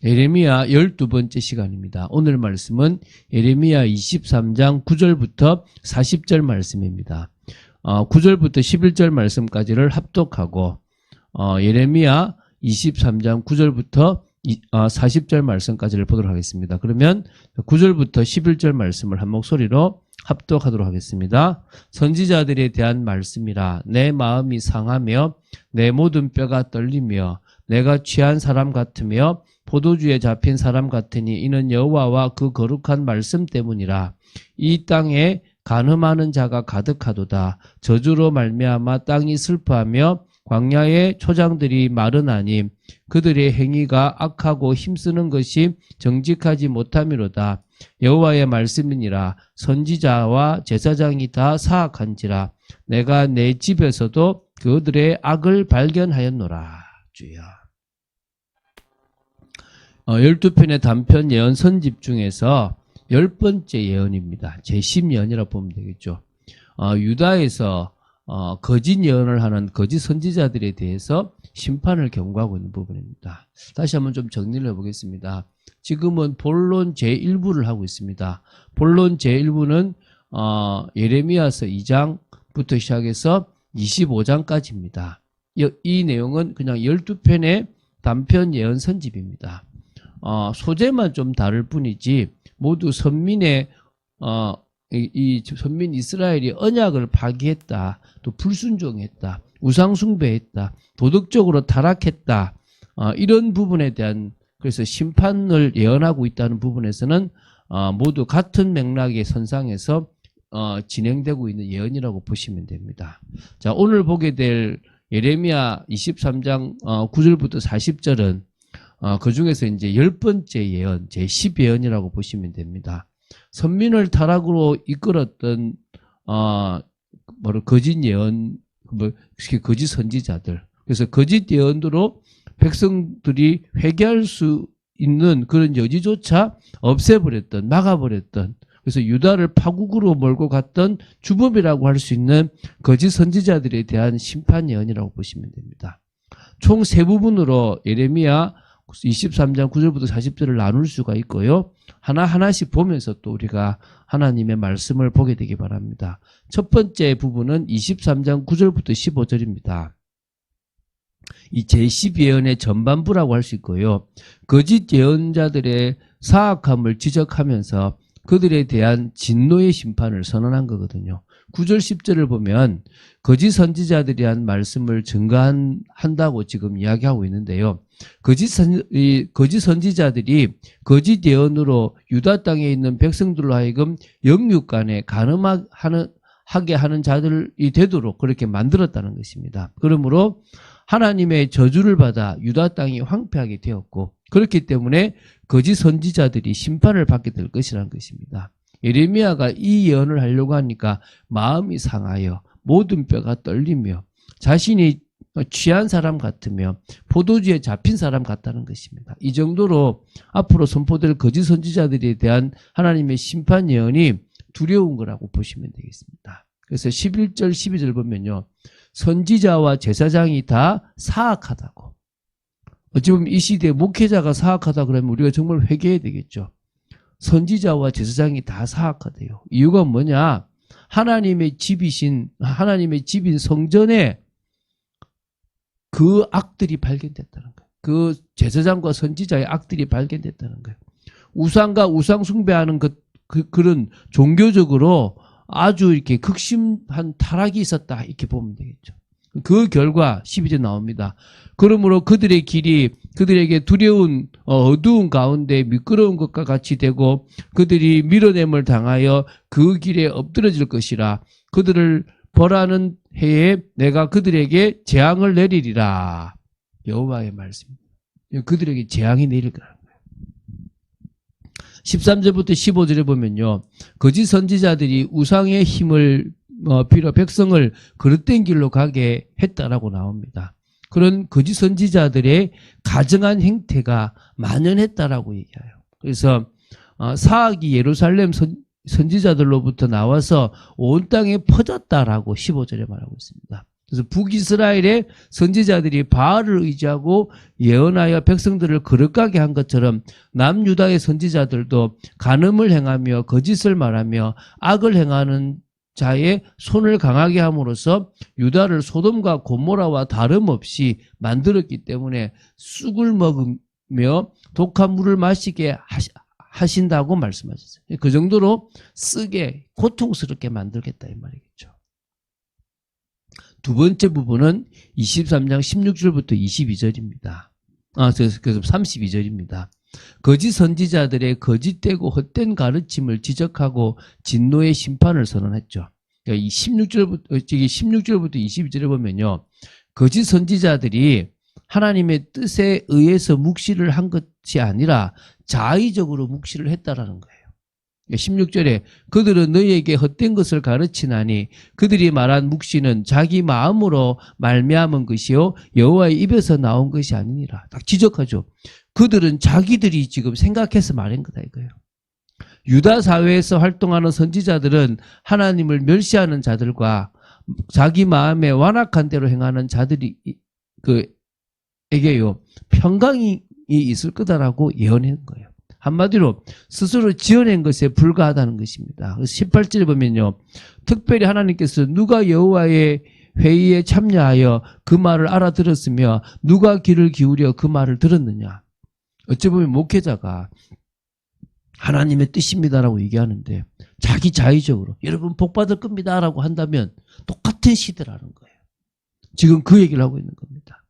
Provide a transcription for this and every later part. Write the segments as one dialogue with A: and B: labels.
A: 예레미야 12번째 시간입니다. 오늘 말씀은 예레미야 23장 9절부터 40절 말씀입니다. 9절부터 11절 말씀까지를 합독하고 예레미야 23장 9절부터 40절 말씀까지를 보도록 하겠습니다. 그러면 9절부터 11절 말씀을 한 목소리로 합독하도록 하겠습니다. 선지자들에 대한 말씀이라. 내 마음이 상하며 내 모든 뼈가 떨리며 내가 취한 사람 같으며 포도주에 잡힌 사람 같으니 이는 여호와와 그 거룩한 말씀 때문이라. 이 땅에 간음하는 자가 가득하도다. 저주로 말미암아 땅이 슬퍼하며 광야의 초장들이 마르나니 그들의 행위가 악하고 힘쓰는 것이 정직하지 못함이로다. 여호와의 말씀이니라. 선지자와 제사장이 다 사악한지라. 내가 내 집에서도 그들의 악을 발견하였노라. 주여. 12편의 단편 예언 선집 중에서 10번째 예언입니다. 제10예언이라고 보면 되겠죠. 유다에서 거짓 예언을 하는 거짓 선지자들에 대해서 심판을 경고하고 있는 부분입니다. 다시 한번 좀 정리를 해보겠습니다. 지금은 본론 제1부를 하고 있습니다. 본론 제1부는 예레미야서 2장부터 시작해서 25장까지입니다. 이 내용은 그냥 12편의 단편 예언 선집입니다. 소재만 좀 다를 뿐이지 모두 선민의 이 선민 이스라엘이 언약을 파기했다, 또 불순종했다, 우상숭배했다, 도덕적으로 타락했다, 이런 부분에 대한 그래서 심판을 예언하고 있다는 부분에서는 모두 같은 맥락의 선상에서 진행되고 있는 예언이라고 보시면 됩니다. 자, 오늘 보게 될 예레미야 23장 9절부터 40절은 그 중에서 이제 10번째 예언, 제10예언이라고 보시면 됩니다. 선민을 타락으로 이끌었던 거짓 예언, 거짓 선지자들. 그래서 거짓 예언으로 백성들이 회개할 수 있는 그런 여지조차 없애버렸던, 막아버렸던, 그래서 유다를 파국으로 몰고 갔던 주범이라고 할 수 있는 거짓 선지자들에 대한 심판 예언이라고 보시면 됩니다. 총 세 부분으로 예레미야 23장 9절부터 40절을 나눌 수가 있고요. 하나하나씩 보면서 또 우리가 하나님의 말씀을 보게 되기 바랍니다. 첫 번째 부분은 23장 9절부터 15절입니다. 이 제12예언의 전반부라고 할 수 있고요. 거짓 예언자들의 사악함을 지적하면서 그들에 대한 진노의 심판을 선언한 거거든요. 9절 10절을 보면 거짓 선지자들이 한 말씀을 증거한다고 지금 이야기하고 있는데요. 거짓 선지자들이 거짓 예언으로 유다 땅에 있는 백성들로 하여금 영육간에 간음하게 하는 자들이 되도록 그렇게 만들었다는 것입니다. 그러므로 하나님의 저주를 받아 유다 땅이 황폐하게 되었고, 그렇기 때문에 거짓 선지자들이 심판을 받게 될 것이라는 것입니다. 예레미야가 이 예언을 하려고 하니까 마음이 상하여 모든 뼈가 떨리며 자신이 취한 사람 같으며 포도주에 잡힌 사람 같다는 것입니다. 이 정도로 앞으로 선포될 거짓 선지자들에 대한 하나님의 심판 예언이 두려운 거라고 보시면 되겠습니다. 그래서 11절 12절 보면요, 선지자와 제사장이 다 사악하다고. 어찌 보면 이 시대에 목회자가 사악하다 그러면 우리가 정말 회개해야 되겠죠. 선지자와 제사장이 다 사악하대요. 이유가 뭐냐? 하나님의 집인 성전에 그 악들이 발견됐다는 거예요. 그 제사장과 선지자의 악들이 발견됐다는 거예요. 우상과 우상 숭배하는 그런 종교적으로 아주 이렇게 극심한 타락이 있었다, 이렇게 보면 되겠죠. 그 결과 12절 나옵니다. 그러므로 그들의 길이 그들에게 두려운 어두운 가운데 미끄러운 것과 같이 되고 그들이 밀어냄을 당하여 그 길에 엎드러질 것이라. 그들을 벌하는 해에 내가 그들에게 재앙을 내리리라. 여호와의 말씀입니다. 그들에게 재앙이 내릴 거라는 거예요. 13절부터 15절에 보면요, 거짓 선지자들이 우상의 힘을 빌어 백성을 그릇된 길로 가게 했다라고 나옵니다. 그런 거짓 선지자들의 가증한 행태가 만연했다라고 얘기해요. 그래서 사악이 예루살렘 선지자들로부터 나와서 온 땅에 퍼졌다라고 15절에 말하고 있습니다. 그래서 북이스라엘의 선지자들이 바알을 의지하고 예언하여 백성들을 거룩하게 한 것처럼 남유다의 선지자들도 간음을 행하며 거짓을 말하며 악을 행하는 자의 손을 강하게 함으로써 유다를 소돔과 고모라와 다름없이 만들었기 때문에 쑥을 먹으며 독한 물을 마시게 하신다고 말씀하셨어요. 그 정도로 쓰게 고통스럽게 만들겠다 이 말이겠죠. 두 번째 부분은 23장 16절부터 22절입니다. 그래서 32절입니다. 거짓 선지자들의 거짓되고 헛된 가르침을 지적하고 진노의 심판을 선언했죠. 그러니까 이 16절부터 22절에 보면요. 거짓 선지자들이 하나님의 뜻에 의해서 묵시를 한 것이 아니라 자의적으로 묵시를 했다라는 거예요. 16절에 그들은 너희에게 헛된 것을 가르치나니 그들이 말한 묵시는 자기 마음으로 말미암은 것이요 여호와의 입에서 나온 것이 아니니라. 딱 지적하죠. 그들은 자기들이 지금 생각해서 말한 거다 이거예요. 유다 사회에서 활동하는 선지자들은 하나님을 멸시하는 자들과 자기 마음에 완악한 대로 행하는 자들이 에게요 평강이 있을 거다라고 예언한 거예요. 한마디로 스스로 지어낸 것에 불과하다는 것입니다. 그래서 18절에 보면요. 특별히 하나님께서 누가 여호와의 회의에 참여하여 그 말을 알아들었으며 누가 귀를 기울여 그 말을 들었느냐. 어찌 보면 목회자가 하나님의 뜻입니다라고 얘기하는데 자기 자의적으로 여러분 복 받을 겁니다라고 한다면 똑같은 시대라는 거예요. 지금 그 얘기를 하고 있는 겁니다.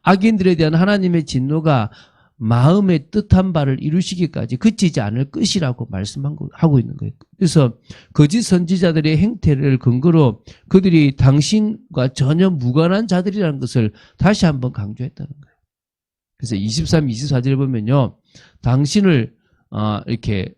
A: 악인들에 대한 하나님의 진노가 마음의 뜻한 바를 이루시기까지 그치지 않을 것이라고 말씀하고 있는 거예요. 그래서 거짓 선지자들의 행태를 근거로 그들이 당신과 전혀 무관한 자들이라는 것을 다시 한번 강조했다는 거예요. 그래서 23, 24절에 보면요. 당신을 이렇게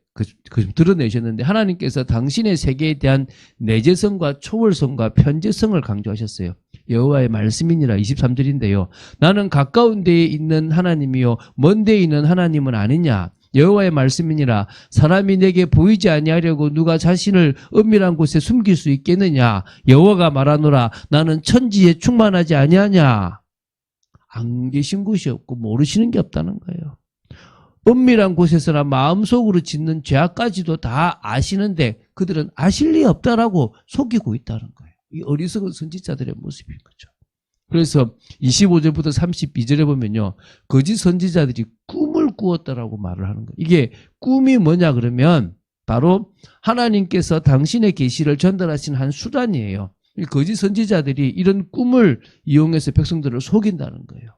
A: 드러내셨는데 하나님께서 당신의 세계에 대한 내재성과 초월성과 편재성을 강조하셨어요. 여호와의 말씀이니라 23절인데요. 나는 가까운 데에 있는 하나님이요 먼 데에 있는 하나님은 아니냐. 여호와의 말씀이니라. 사람이 내게 보이지 아니하려고 누가 자신을 은밀한 곳에 숨길 수 있겠느냐. 여호와가 말하노라. 나는 천지에 충만하지 아니하냐. 안 계신 곳이 없고 모르시는 게 없다는 거예요. 은밀한 곳에서나 마음속으로 짓는 죄악까지도 다 아시는데 그들은 아실 리 없다라고 속이고 있다는 거예요. 이 어리석은 선지자들의 모습인 거죠. 그래서 25절부터 32절에 보면요. 거짓 선지자들이 꿈을 꾸었다라고 말을 하는 거예요. 이게 꿈이 뭐냐 그러면 바로 하나님께서 당신의 계시를 전달하신 한 수단이에요. 이 거짓 선지자들이 이런 꿈을 이용해서 백성들을 속인다는 거예요.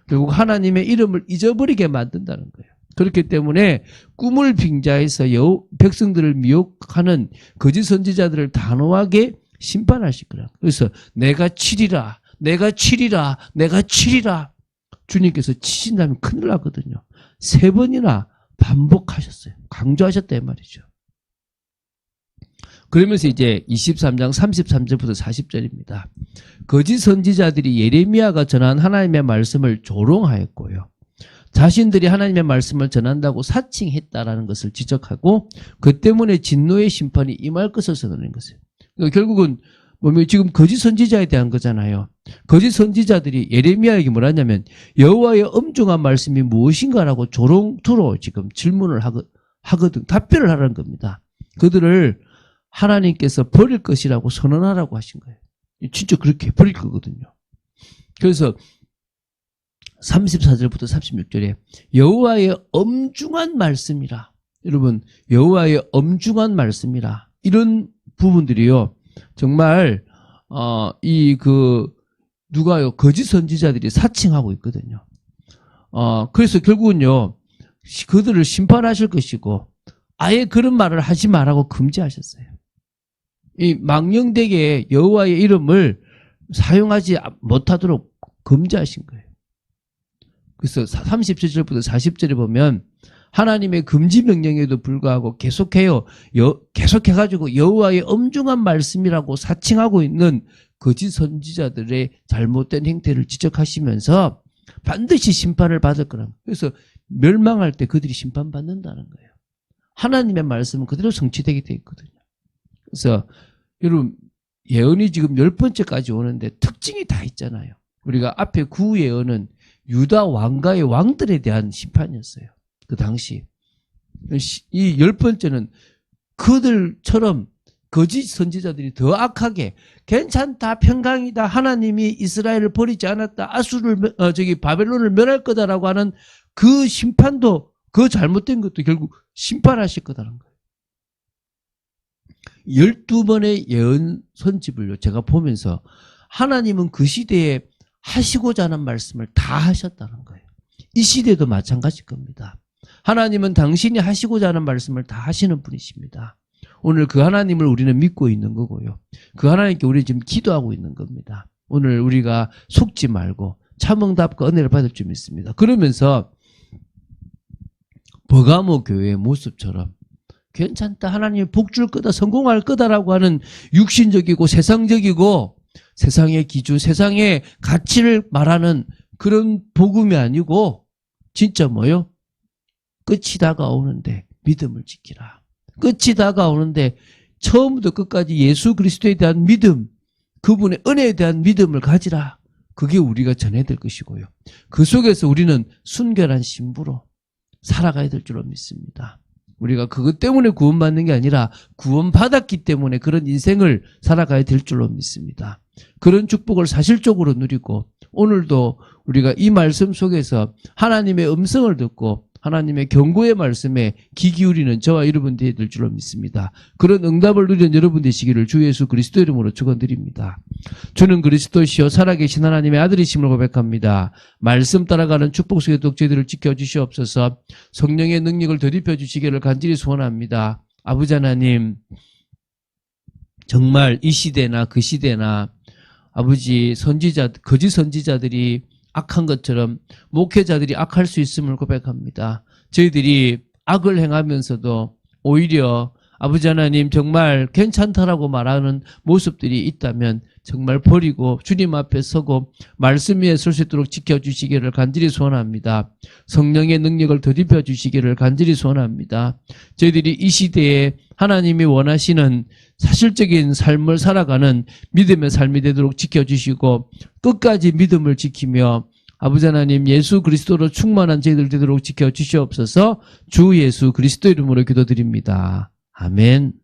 A: 결국 하나님의 이름을 잊어버리게 만든다는 거예요. 그렇기 때문에 꿈을 빙자해서 백성들을 미혹하는 거짓 선지자들을 단호하게 심판하실 거라. 그래서 내가 치리라, 내가 치리라, 내가 치리라. 주님께서 치신다면 큰일 나거든요. 3번이나 반복하셨어요. 강조하셨다 이 말이죠. 그러면서 이제 23장 33절부터 40절입니다. 거짓 선지자들이 예레미야가 전한 하나님의 말씀을 조롱하였고요. 자신들이 하나님의 말씀을 전한다고 사칭했다라는 것을 지적하고 그 때문에 진노의 심판이 임할 것을 선언한 것이에요. 그러니까 결국은 지금 거짓 선지자에 대한 거잖아요. 거짓 선지자들이 예레미야에게 뭐라 하냐면 여호와의 엄중한 말씀이 무엇인가라고 조롱투로 지금 질문을 하거든. 답변을 하라는 겁니다. 그들을 하나님께서 버릴 것이라고 선언하라고 하신 거예요. 진짜 그렇게 버릴 거거든요. 그래서 34절부터 36절에 여호와의 엄중한 말씀이라. 여러분 여호와의 엄중한 말씀이라. 이런 부분들이요. 정말 누가요? 거짓 선지자들이 사칭하고 있거든요. 그래서 결국은요. 그들을 심판하실 것이고 아예 그런 말을 하지 말라고 금지하셨어요. 이 망령되게 여호와의 이름을 사용하지 못하도록 금지하신 거예요. 그래서 37절부터 40절에 보면 하나님의 금지 명령에도 불구하고 계속해가지고 여호와의 엄중한 말씀이라고 사칭하고 있는 거짓 선지자들의 잘못된 행태를 지적하시면서 반드시 심판을 받을 거라. 그래서 멸망할 때 그들이 심판받는다는 거예요. 하나님의 말씀은 그대로 성취되게 돼 있거든요. 그래서 여러분 예언이 지금 10번째까지 오는데 특징이 다 있잖아요. 우리가 앞에 9예언은 유다 왕가의 왕들에 대한 심판이었어요. 그 당시. 이 10번째는 그들처럼 거짓 선지자들이 더 악하게 괜찮다, 평강이다, 하나님이 이스라엘을 버리지 않았다, 바벨론을 멸할 거다라고 하는 그 심판도, 그 잘못된 것도 결국 심판하실 거다라는 거예요. 12번의 예언 선지불요, 제가 보면서 하나님은 그 시대에 하시고자 하는 말씀을 다 하셨다는 거예요. 이 시대도 마찬가지일 겁니다. 하나님은 당신이 하시고자 하는 말씀을 다 하시는 분이십니다. 오늘 그 하나님을 우리는 믿고 있는 거고요. 그 하나님께 우리 지금 기도하고 있는 겁니다. 오늘 우리가 속지 말고 참응답과 은혜를 받을 줄 믿습니다. 그러면서 버가모 교회의 모습처럼 괜찮다, 하나님이 복 줄 거다, 성공할 거다라고 하는 육신적이고 세상적이고 세상의 기준, 세상의 가치를 말하는 그런 복음이 아니고 진짜 뭐요? 끝이 다가오는데 믿음을 지키라. 끝이 다가오는데 처음부터 끝까지 예수 그리스도에 대한 믿음, 그분의 은혜에 대한 믿음을 가지라. 그게 우리가 전해야 될 것이고요. 그 속에서 우리는 순결한 신부로 살아가야 될 줄로 믿습니다. 우리가 그것 때문에 구원받는 게 아니라 구원받았기 때문에 그런 인생을 살아가야 될 줄로 믿습니다. 그런 축복을 사실적으로 누리고 오늘도 우리가 이 말씀 속에서 하나님의 음성을 듣고 하나님의 경고의 말씀에 귀 기울이는 저와 여러분 되어야 될 줄로 믿습니다. 그런 응답을 누리는 여러분 되시기를 주 예수 그리스도 이름으로 축원드립니다. 주는 그리스도시요 살아계신 하나님의 아들이심을 고백합니다. 말씀 따라가는 축복 속의 독재들을 지켜주시옵소서. 성령의 능력을 덧입혀 주시기를 간절히 소원합니다. 아버지 하나님, 정말 이 시대나 그 시대나 아버지 거짓 선지자들이 악한 것처럼 목회자들이 악할 수 있음을 고백합니다. 저희들이 악을 행하면서도 오히려 아버지 하나님 정말 괜찮다라고 말하는 모습들이 있다면 정말 버리고 주님 앞에 서고 말씀 위에 설 수 있도록 지켜주시기를 간절히 소원합니다. 성령의 능력을 덧입혀 주시기를 간절히 소원합니다. 저희들이 이 시대에 하나님이 원하시는 사실적인 삶을 살아가는 믿음의 삶이 되도록 지켜주시고 끝까지 믿음을 지키며 아버지 하나님 예수 그리스도로 충만한 저희들 되도록 지켜주시옵소서. 주 예수 그리스도 이름으로 기도드립니다. 아멘.